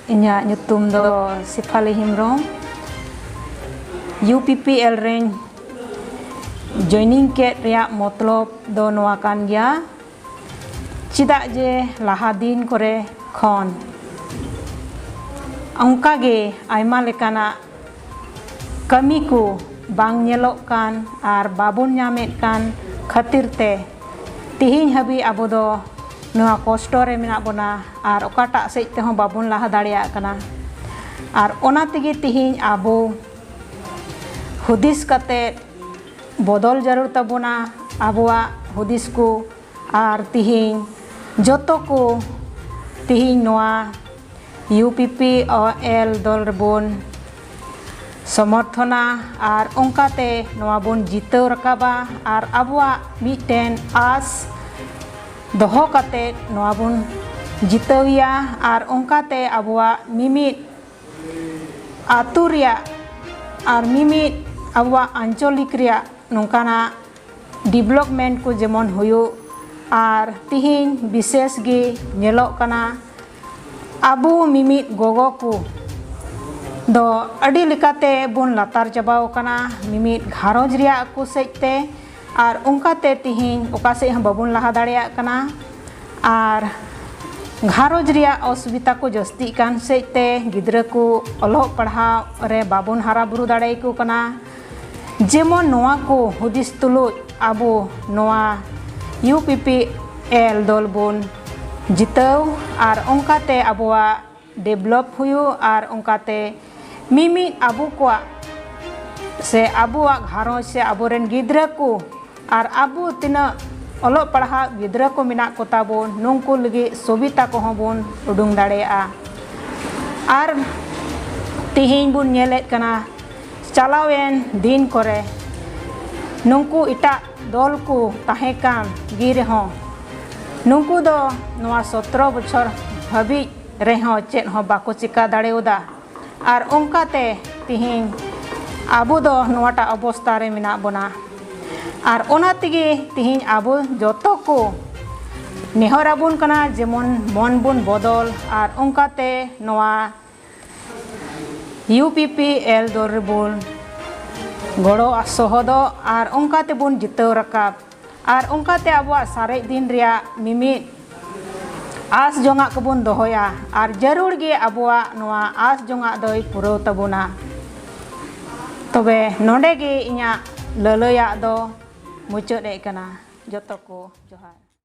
Inya nyutum do Sifali Himrom UPPL ren joining ke reyak motlop do noa kan gya cidak je lahadin kore khon angka ge aima lekana kami ku bang nyelok kan ar babun nyamet kan khatir te tihin habi abo do noa kosto re menak bona ar okata sej te hon babun laha dareya kana ar ona tegi tihin abo hudis kate bodol jarur tabona abuwa hudis ku ar tihin joto ku tihin noa UPPL dol rebon समर्थना और उनकाते नवा bone जितव रकाबा और अबुआ मिटेन आस दोहो काते नवा bone जितविया और उनकाते अबुआ मिमिट आतुरिया और मिमिट अबुआ आंचलिक रिया नोंकाना development को जेमन हुयो और तिहिन विशेष गे नेलोक काना अबु मिमिट गोगो को दो अड़ी लिकाते बुन लातार चाबाव काना मिमिट घारोज रिया को सेजते और उनकाते तिहिन ओकासे हम बाबुन लाहा दाड़ेया काना और घारोज रिया असुविधा को जस्ती कान सेजते गिद्रा को अलोक पढ़ाव रे बाबुन हारा बुरु दाड़े को काना जेमन नोआ को हुदिस तुलुज आबो नोआ UPPL दल बुन जितव और उनकाते आबोआ डेवलप हुयो और उनकाते मिमी आबू को से आबुआ घारोज से आबोरेन गिद्रा को और आबू तीना अलोक पढ़ा गिद्रा को मिना को ताबोन नोंको लगे सुविधा को बोन उडुंग दाड़ेया और तिहिन बुन नेलेत कना चलावेन दिन करे नोंको इटा दल को ताहेकान गिर हो नोंको दो नवा 17 बछर हाबी रेहो चेत हो बाको चिका दाड़ेउदा और उनकाते तिहिन आबो दो नवाटा अवस्था रे मिना बोना और ओना तिगे तिहिन आबो जतो को नेहराबुन कना जेमन मन बुन बदल और उनकाते नवा UPPL दर बुन गड़ो सहदो और उनकाते बुन जितव रकाब और उनकाते आबो सारे दिन रिया मिमिट आस जोंगा कबुन दोहोया और जरूर गे आबुआ नवा आस जोंगा दोय पुरो तबुना तबे नोंडे गे इया ललया दो मुचाद ए कना जतो को जोहार।